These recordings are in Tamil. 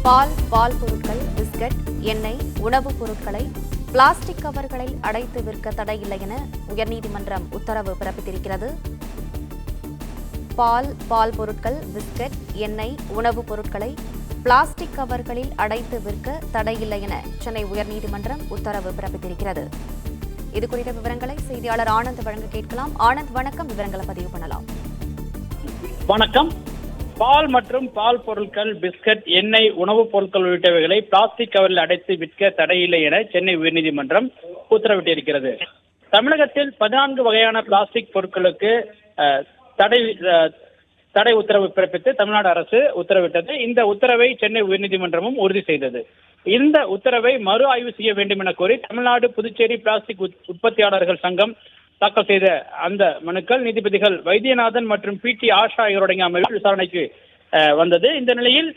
பால் பொருட்கள், பிஸ்கட், எண்ணெய், உணவுப் பொருட்களை பிளாஸ்டிக் கவர்களில் அடைத்து விற்க தடையில்லை என உயர்நீதிமன்றம் உத்தரவு பிறப்பித்திருக்கிறது. பால் பொருட்கள், பிஸ்கட், எண்ணெய், உணவுப் பொருட்களை பிளாஸ்டிக் கவர்களில் அடைத்து விற்க தடையில்லை என சென்னை உயர்நீதிமன்றம் உத்தரவு பிறப்பித்திருக்கிறது. இதுகுறித்த விவரங்களை செய்தியாளர் ஆனந்த் வழங்க கேட்கலாம். ஆனந்த், வணக்கம். விவரங்களை பதிவு பண்ணலாம். வணக்கம். பால் மற்றும் பால் பொருட்கள், பிஸ்கட், எண்ணெய், உணவுப் பொருட்கள் உள்ளிட்டவைகளை பிளாஸ்டிக் கவரில் அடைத்து விற்க தடையில்லை என சென்னை உயர்நீதிமன்றம் உத்தரவிட்டிருக்கிறது. தமிழகத்தில் 14 வகையான பிளாஸ்டிக் பொருட்களுக்கு தடை உத்தரவு பிறப்பித்து தமிழ்நாடு அரசு உத்தரவிட்டது. இந்த உத்தரவை சென்னை உயர்நீதிமன்றமும் உறுதி செய்தது. இந்த உத்தரவை மறு ஆய்வு செய்ய வேண்டும் என கோரி தமிழ்நாடு, புதுச்சேரி பிளாஸ்டிக் உற்பத்தியாளர்கள் சங்கம் தாக்கல் செய்த அந்த மனுக்கள் நீதிபதிகள் வைத்தியநாதன் மற்றும் PT ஆஷா ஆகியோருடைய அமர்வில் விசாரணைக்கு வந்தது. இந்த நிலையில்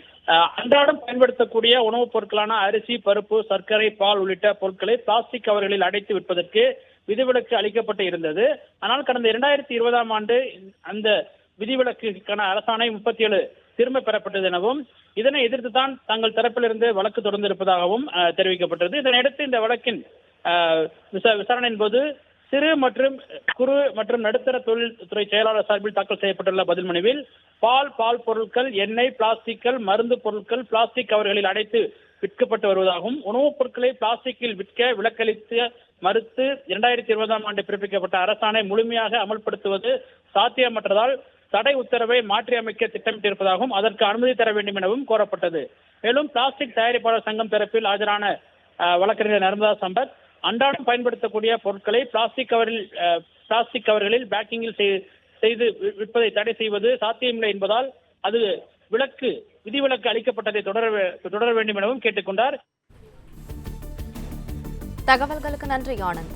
அன்றாடம் பயன்படுத்தக்கூடிய உணவுப் பொருட்களான அரிசி, பருப்பு, சர்க்கரை, பால் உள்ளிட்ட பொருட்களை பிளாஸ்டிக் கவர்களில் அடைத்து விற்பதற்கு விதிவிலக்கு அளிக்கப்பட்டு இருந்தது. ஆனால் கடந்த 2020ஆம் ஆண்டு அந்த விதிவிலக்குக்கான அரசாணை 37 திரும்ப பெறப்பட்டது எனவும் இதனை எதிர்த்துதான் தங்கள் தரப்பிலிருந்து வழக்கு தொடர்ந்து இருப்பதாகவும் தெரிவிக்கப்பட்டது. இதனையடுத்து இந்த வழக்கின் விசாரணையின் போது சிறு மற்றும் குறு மற்றும் நடுத்தர தொழில்துறை செயலாளர் சார்பில் தாக்கல் செய்யப்பட்டுள்ள பதில் மனுவில் பால் பொருட்கள், எண்ணெய், பிளாஸ்டிக்கள், மருந்து பொருட்கள் பிளாஸ்டிக் கவர்களில் அடைத்து விற்கப்பட்டு வருவதாகவும் உணவுப் பொருட்களை பிளாஸ்டிக்கில் விற்க விலக்களித்து மறுத்து 2020ஆம் ஆண்டு பிறப்பிக்கப்பட்ட அரசாணை முழுமையாக அமல்படுத்துவது சாத்தியமற்றதால் தடை உத்தரவை மாற்றி அமைக்க திட்டமிட்டிருப்பதாகவும் அதற்கு அனுமதி தர வேண்டும் எனவும் கோரப்பட்டது. மேலும் பிளாஸ்டிக் தயாரிப்பாளர் சங்கம் தரப்பில் ஆஜரான வழக்கறிஞர் நர்மதா சம்பத் அன்றாடம் பயன்படுத்தக்கூடிய பொருட்களை பிளாஸ்டிக் கவர்களில் பேக்கிங்கில் செய்து விற்பதை தடை செய்வது சாத்தியமில்லை என்பதால் அது விதிவிலக்கு அளிக்கப்பட்டதை தொடர வேண்டும் எனவும் கேட்டுக்கொண்டார். தகவல்களுக்கு நன்றி ஆனந்த்.